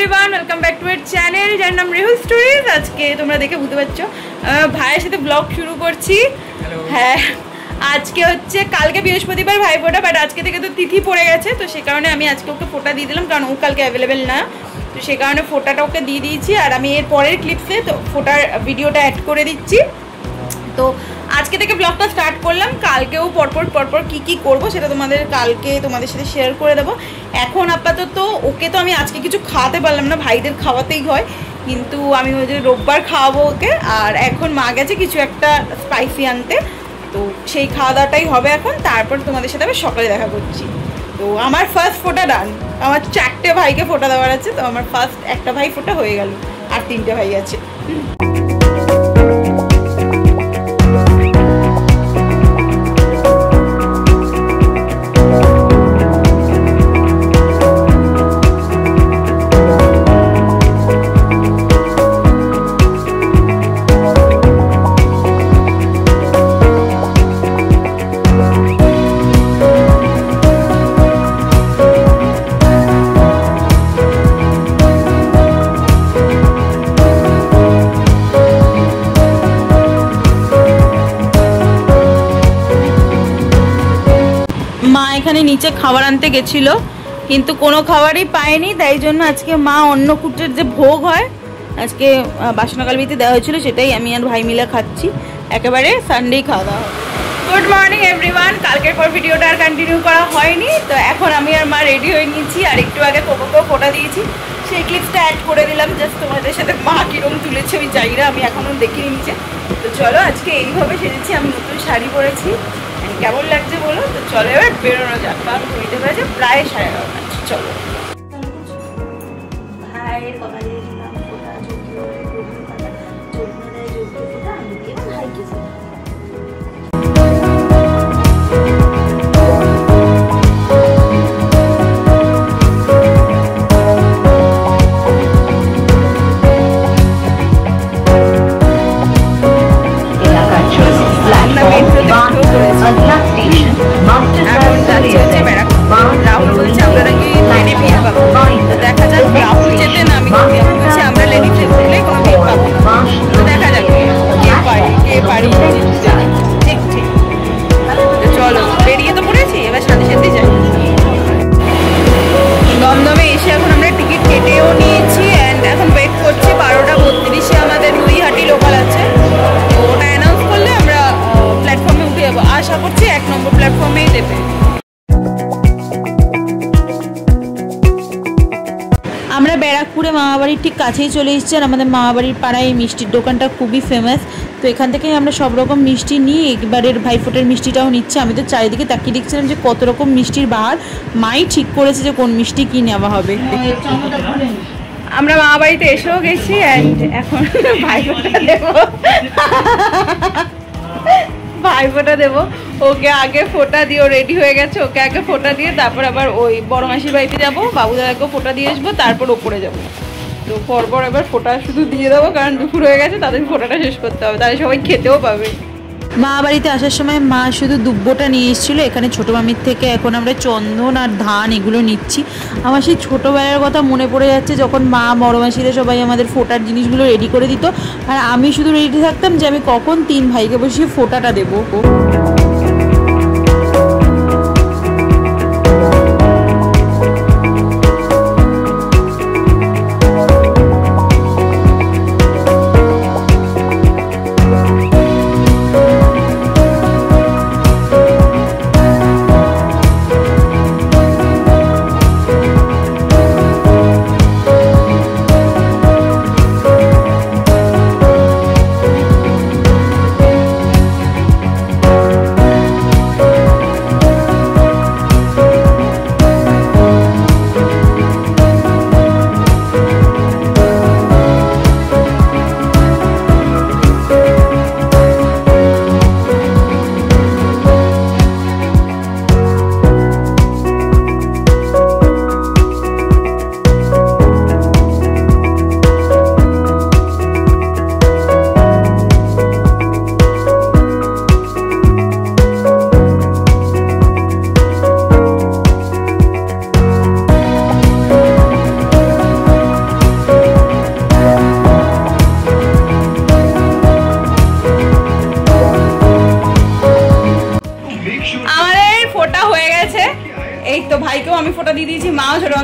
Everyone, welcome back to our channel, যার নাম রেহুল stories. আজকে তোমরা দেখে বুঝতে পারছো ভাইয়ের সাথে ব্লগ শুরু করছি। হ্যাঁ, আজকে হচ্ছে কালকে বৃহস্পতিবার ভাইফোঁটা, বাট আজকে থেকে তো তিথি পড়ে গেছে, তো সে কারণে আমি আজকে ওকে ফোঁটা দিয়ে দিলাম, কারণ ও কালকে অ্যাভেলেবেল না, তো সে কারণে ফোঁটাটা ওকে দিয়ে দিয়েছি। আর আমি এর পরের ক্লিপসে তো ফোঁটার ভিডিওটা অ্যাড করে দিচ্ছি। তো আজকে থেকে ব্লগটা স্টার্ট করলাম, কালকেও পরপর কি করব সেটা তোমাদের সাথে শেয়ার করে দেবো। এখন আপাতত ওকে তো আমি আজকে কিছু খাওয়াতে পারলাম না, ভাইদের খাওয়াতেই হয়, কিন্তু আমি ওই যে রোববার খাওয়াবো ওকে। আর এখন মা গেছে কিছু একটা স্পাইসি আনতে, তো সেই খাওয়া দাওয়াটাই হবে এখন। তারপর তোমাদের সাথে আমি সকালে দেখা করছি। তো আমার ফার্স্ট ফোঁটা ডান, আমার 4টে ভাইকে ফোঁটা দেওয়ার আছে, তো আমার ফার্স্ট একটা ভাই ফোঁটা হয়ে গেল, আর 3টে ভাই আছে। মা এখানে নিচে খাবার আনতে গেছিল, কিন্তু কোনো খাবারই পায়নি, তাই জন্য আজকে মা অন্নকূটের যে ভোগ হয় আজকে বাসনাকালবিতে দেওয়া হয়েছিল, সেটাই আমি আর ভাই মিলে খাচ্ছি। একেবারে সানডেই খাওয়া দাওয়া। গুড মর্নিং এভরিওয়ান, কালকের পর ভিডিওটা আর কন্টিনিউ করা হয়নি, তো এখন আমি আর মা রেডি হয়ে নিয়েছি। আর একটু আগে কোকোকেও ফোঁটা দিয়েছি, সেই ক্লিপসটা অ্যাড করে দিলাম, জাস্ট তোমাদের সাথে মা কীরকম তুলেছে আমি জানি না, আমি এখনও দেখিনি নিচে। তো চলো, আজকে এইভাবে সেজেছি, আমি নতুন শাড়ি পরেছি, কেমন লাগছে বলো। তো চলো এবার বেরোনো যাক, কারণ হইতে পারে প্রায় 11:30। চলো ভাইয়ের কথা দিয়েছিলাম ফোঁটা রাহুল বলছে আমরা নাকি লেডি ভিড় পাবো, তো দেখা যাক। রাহুল যেতে না, আমি বলছি আমরা লেডি ভিড় করলে কোনো ভিড় পাবো না, তো দেখা যাক কে পারি। ঠিক ঠিক, তো চলো বেরিয়ে তো পড়েছি, এবার সাথে সাথে যাই। দমদমে এসে এখন আমরা টিকিট কেটেও নিয়েছি, অ্যান্ড এখন ওয়েট করছি 12:32 আমাদের নৈহাটি লোকাল আছে, তো ওটা অ্যানাউন্স করলে আমরা প্ল্যাটফর্মে উঠে যাবো। আশা করছি 1 নম্বর প্ল্যাটফর্মেই দেবে। আমরা ব্যারাকপুরে মামাবাড়ির ঠিক কাছেই চলে এসেছি, আর আমাদের মামাবাড়ির পাড়ায় এই মিষ্টির দোকানটা খুবই ফেমাস, তো এখান থেকেই আমরা সব রকম মিষ্টি নিই। এবারের ভাইফোঁটার মিষ্টিটাও নিচ্ছি। আমি তো চারিদিকে তাকিয়ে দেখছিলাম যে কত রকম মিষ্টির বাহার, মাই ঠিক করেছে যে কোন মিষ্টি কী নেওয়া হবে। আমরা মামাবাড়িতে এসেও গেছি, অ্যান্ড এখন ভাইফোঁটা দেবো। ওকে আগে ফোঁটা দিয়ে রেডি হয়ে গেছে, ওকে আগে ফোঁটা দিয়ে তারপর আবার ওই বড় মাসির বাড়িতে যাবো, বাবু দাদাকেও ফোঁটা দিয়ে আসবো, তারপর ওপরে যাবো। তো পরপর এবার ফোঁটা শুধু দিয়ে দেবো, কারণ দুপুর হয়ে গেছে, তাদের ফোঁটাটা শেষ করতে হবে, তাহলে সবাই খেতেও পাবে। মা বাড়িতে আসার সময় মা শুধু দুব্বোটা নিয়ে এসেছিলো এখানে ছোটো মামির থেকে। এখন আমরা চন্দন আর ধান এগুলো নিচ্ছি। আমার সেই ছোটোবেলার কথা মনে পড়ে যাচ্ছে, যখন মা বড় মাসিরা সবাই আমাদের ফোঁটার জিনিসগুলো রেডি করে দিত, আর আমি শুধু রেডি থাকতাম যে আমি কখন 3 ভাইকে বসিয়ে ফোঁটাটা দেবো।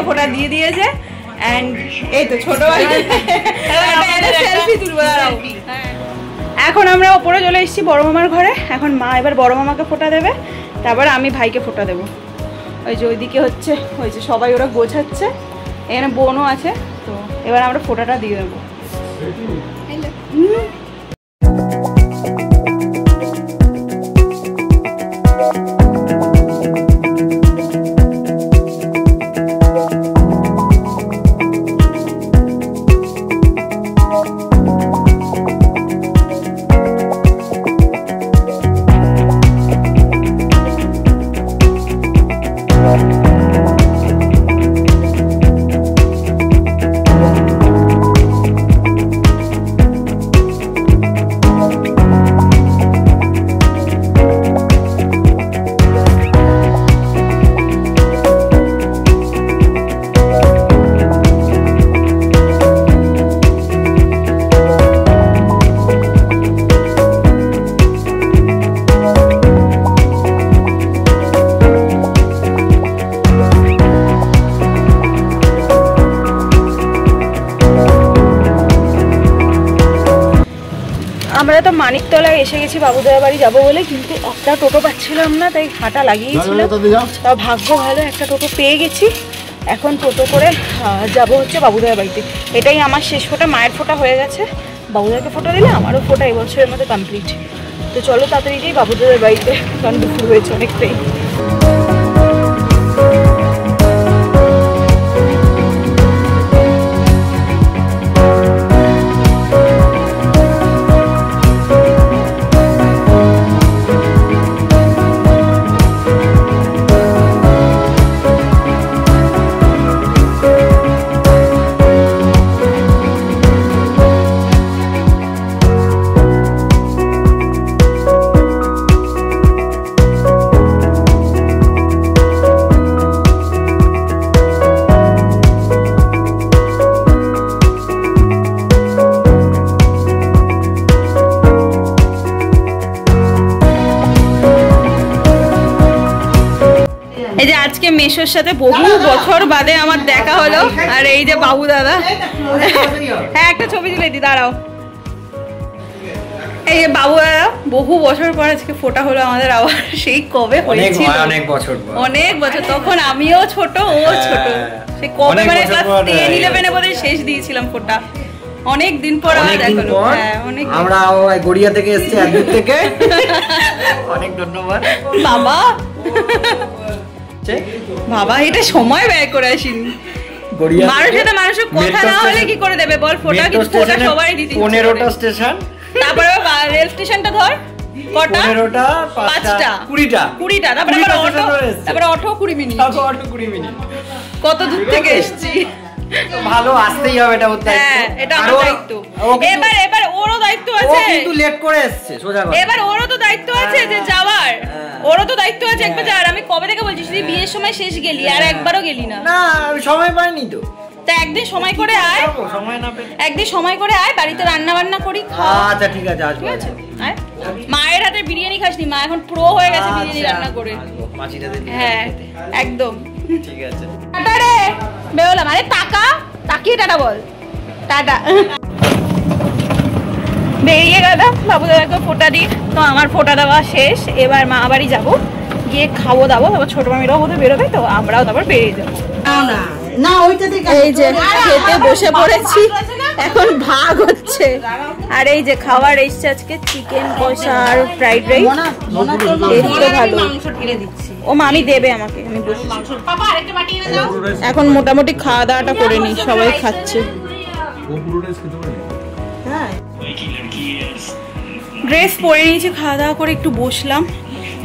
ভাইকেও ফোঁটা দিয়ে দিয়েছে। অ্যান্ড এই তো ছোট ভাই সেলফি তুলবো। এখন আমরা ওপরে চলে এসেছি বড় মামার ঘরে। এখন মা এবার বড় মামাকে ফোঁটা দেবে, তারপর আমি ভাইকে ফোঁটা দেবো। ওই যে ওইদিকে হচ্ছে ওই যে সবাই ওরা গোছাচ্ছে, এখানে বোনও আছে। তো এবার আমরা ফোঁটাটা দিয়ে দেবো। আমরা তো মানিকতলায় এসে গেছি বাবুদের বাড়ি যাবো বলে, কিন্তু একটা টোটো পাচ্ছিলাম না, তাই হাঁটা লাগিয়েছিলাম। তাও ভাগ্য ভালো একটা টোটো পেয়ে গেছি। এখন টোটো করে যাবো হচ্ছে বাবুদের বাড়িতে। এটাই আমার শেষ ফোঁটা, মায়ের ফোঁটা হয়ে গেছে। বাবুদেরকে ফোঁটা দিলে আমারও ফোঁটা এবছরের মধ্যে কমপ্লিট। তো চলো তাড়াতাড়ি যাই বাবুদের বাড়িতে, কারণ দুপুর হয়েছে অনেকটাই। এই যে আজকে মেশোর সাথে বহু বছর বাদে আমার দেখা হলো। আর এই যে বাবু দাদা, হ্যাঁ একটা ছবি তুলে দি, দাঁড়াও। এই যে বাবু দাদা, বহু বছর পর আজকে ফোঁটা হলো আমাদের আবার। সেই কবে হয়েছিল, অনেক বছর, তখন আমিও ছোট ও ছোট। সে কবে মানে ক্লাস 10-11 বোধহয় শেষ দিয়েছিলাম ফোঁটা। অনেক দিন পর আমরা গড়িয়া থেকে এসেছি, একদূর থেকে। অনেক ধন্যবাদ বাবা। বাবা এটা সময় ব্যয় করে আসিনি। মানুষের সাথে মানুষের কথা না হলে কি করে দেবে বল ফোঁটা? কিন্তু ফোঁটা সবাই দিতে 15টা স্টেশন, তারপরে রেল স্টেশনটা ধর কটা, 15টা 5টা 20টা, তারপরে অটো 20 মিনিট, কত দূর থেকে এসেছি। ভালো আসতেই হবে, এটা ওর দায়িত্ব। এটা আমার দায়িত্ব। এবার ওরও দায়িত্ব আছে, ও কিন্তু লেট করে এসেছে সোজা কথা। এবার ওরও তো দায়িত্ব আছে যে যাওয়ার, ওরও তো দায়িত্ব আছে একবার যাওয়ার। আমি কবে থেকে বলছি তুই বিয়ের সময় শেষ গেলি, আর একবারও গেলি না। না আমি সময় পাইনি তো। তা একদিন সময় করে আয়, সময় না পেলে একদিন সময় করে আয়, বাড়িতে রান্না বান্না করি। আচ্ছা ঠিক আছে, আসবো। আয়, মায়ের হাতে বিরিয়ানি খাসনি, মা এখন প্রো হয়ে গেছে বিরিয়ানি রান্না করে। হ্যাঁ একদম ঠিক আছে। টাটা রে, বেরোলাম। আরে টাকা, তাকিয়ে টাটা বল, টাটা। বেরিয়ে গেলাম বাবু দাদাকে ফোঁটা দিই। তো আমার ফোঁটা দেওয়া শেষ, এবার মা বাড়ি যাবো, গিয়ে খাবো দাবো। তারপর ছোট মামিরাও বোধহয় বেরোবে, তো আমরাও তারপর বেরিয়ে যাবো। এই যে খেতে বসে পড়েছি, এখন ভাগ হচ্ছে। আর এই যে খাবার এসছে আজকে চিকেন কষা আর ফ্রাইড রাইস। ভালো, ও মামি দেবে আমাকে, আমি বসে। এখন মোটামুটি খাওয়া দাওয়াটা করে নি, সবাই খাচ্ছে। ড্রেস পরে নিয়েছি, খাওয়া দাওয়া করে একটু বসলাম,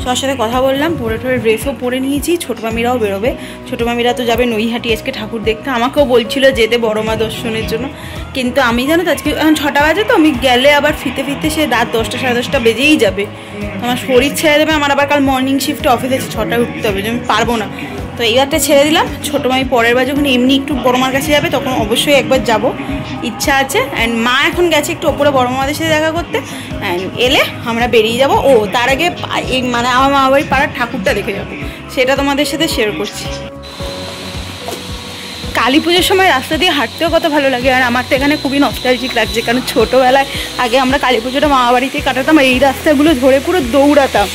সবার সাথে কথা বললাম, পরে ঠরে ড্রেসও পরে নিয়েছি। ছোটো মামিরাও বেরোবে, ছোটো মামিরা তো যাবে নৈহাটি আজকে ঠাকুর দেখতে। আমাকেও বলছিল যেতে বড় মা দর্শনের জন্য, কিন্তু আমি জানো তো আজকে এখন 6টা বাজে, তো আমি গেলে আবার ফিরতে ফিরতে সে রাত 10টা 10:30 বেজেই যাবে। আমার শরীর ছেড়ে দেবে, আমার আবার কাল মর্নিং শিফটে অফিস আছে, 6টায় উঠতে হবে, যে আমি পারবো না। তো এইবারটা ছেড়ে দিলাম। ছোটো মামি পরের বার যখন এমনি একটু বড় মার কাছে যাবে, তখন অবশ্যই একবার যাব, ইচ্ছা আছে। অ্যান্ড মা এখন গেছে একটু ওপরে বড় মামাদের সাথে দেখা করতে, অ্যান্ড এলে আমরা বেরিয়ে যাব। ও তার আগে মানে আমার মামা বাড়ির পাড়ার ঠাকুরটা দেখে যাবো, সেটা তোমাদের সাথে শেয়ার করছি। কালী পুজোর সময় রাস্তা দিয়ে হাঁটতেও কত ভালো লাগে। আর আমার তো এখানে খুবই নস্টালজিক লাগছে, কারণ ছোটোবেলায় আগে আমরা কালী পুজোটা মামা বাড়িতে কাটাতাম, এই রাস্তাগুলো ধরে পুরো দৌড়াতাম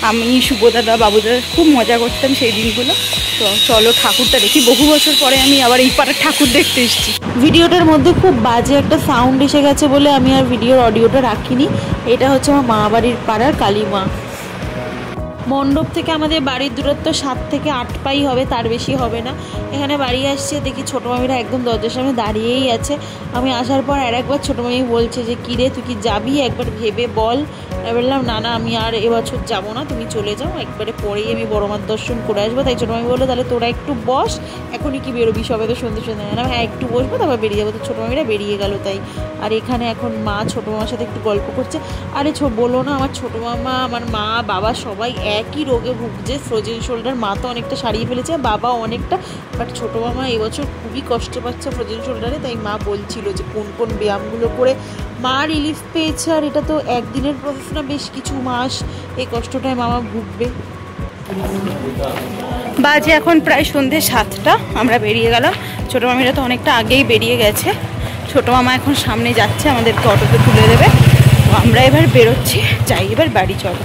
আমি, শুভদাদা, বাবুদাদা, খুব মজা করতাম সেই দিনগুলো। তো চলো ঠাকুরটা দেখি, বহু বছর পরে আমি আবার এই পাড়ার ঠাকুর দেখতে এসেছি। ভিডিওটার মধ্যে খুব বাজে একটা সাউন্ড এসে গেছে বলে আমি আর ভিডিওর অডিওটা রাখিনি। এটা হচ্ছে আমার মা বাড়ির পাড়ার কালী মা মণ্ডপ থেকে আমাদের বাড়ির দূরত্ব 7 থেকে 8 পাই হবে, তার বেশি হবে না। এখানে বাড়ি আসছে দেখি ছোটো মামিরা একদম দরজার সামনে দাঁড়িয়েই আছে। আমি আসার পর একবার ছোটো মামি বলছে যে কী রে তুই কি যাবি, একবার ভেবে বল। বললাম না না আমি আর এবছর যাবো না, তুমি চলে যাও, একবারে পরেই আমি বড় মার দর্শন করে আসবো। তাই ছোটো মামি বললো তাহলে তোরা একটু বস, এখনই কি বেরোবি, সবাই তো সন্ধ্যে সন্ধ্যে না, হ্যাঁ একটু বসবো তারপর বেরিয়ে যাবো। তো ছোটো মামিরা বেরিয়ে গেল। তাই আর এখানে এখন মা ছোটো মামার সাথে একটু গল্প করছে। আরে বলো না, আমার ছোটো মামা, আমার মা, বাবা সবাই একই রোগে ভুগছে, ফ্রোজেন শোল্ডার। মা তো অনেকটা সারিয়ে ফেলেছে, বাবা অনেকটা, বাট ছোটো মামা এবছর খুবই কষ্ট পাচ্ছে ফ্রোজেন শোল্ডারে। তাই মা বলছিল যে কোন কোন ব্যায়ামগুলো করে মা রিলিফ পেয়েছে। আর এটা তো একদিনের প্রসেস না, বেশ কিছু মাস এই কষ্টটায় মামা ভুগবে। বাজে এখন প্রায় সন্ধ্যে 7টা, আমরা বেরিয়ে গেলাম। ছোটো মামিরা তো অনেকটা আগেই বেরিয়ে গেছে। ছোটো মামা এখন সামনে যাচ্ছে, আমাদেরকে অটোতে তুলে দেবে। তো আমরা এবার বেরোচ্ছি, যাই এবার বাড়ি চলো।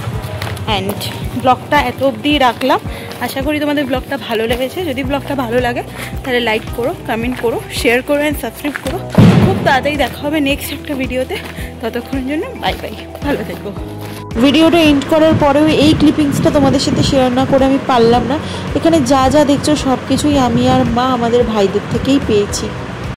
অ্যান্ড ব্লগটা এত অবধি রাখলাম, আশা করি তোমাদের ব্লগটা ভালো লেগেছে। যদি ব্লগটা ভালো লাগে তাহলে লাইক করো, কমেন্ট করো, শেয়ার করো অ্যান্ড সাবস্ক্রাইব করো। খুব তাড়াতাড়ি দেখা হবে নেক্সট একটা ভিডিওতে, ততক্ষণের জন্য বাই বাই, ভালো থেকো। ভিডিওটা এন্ড করার পরেও এই ক্লিপিংসটা তোমাদের সাথে শেয়ার না করে আমি পারলাম না। এখানে যা যা দেখছো সব কিছুই আমি আর মা আমাদের ভাইদের থেকেই পেয়েছি।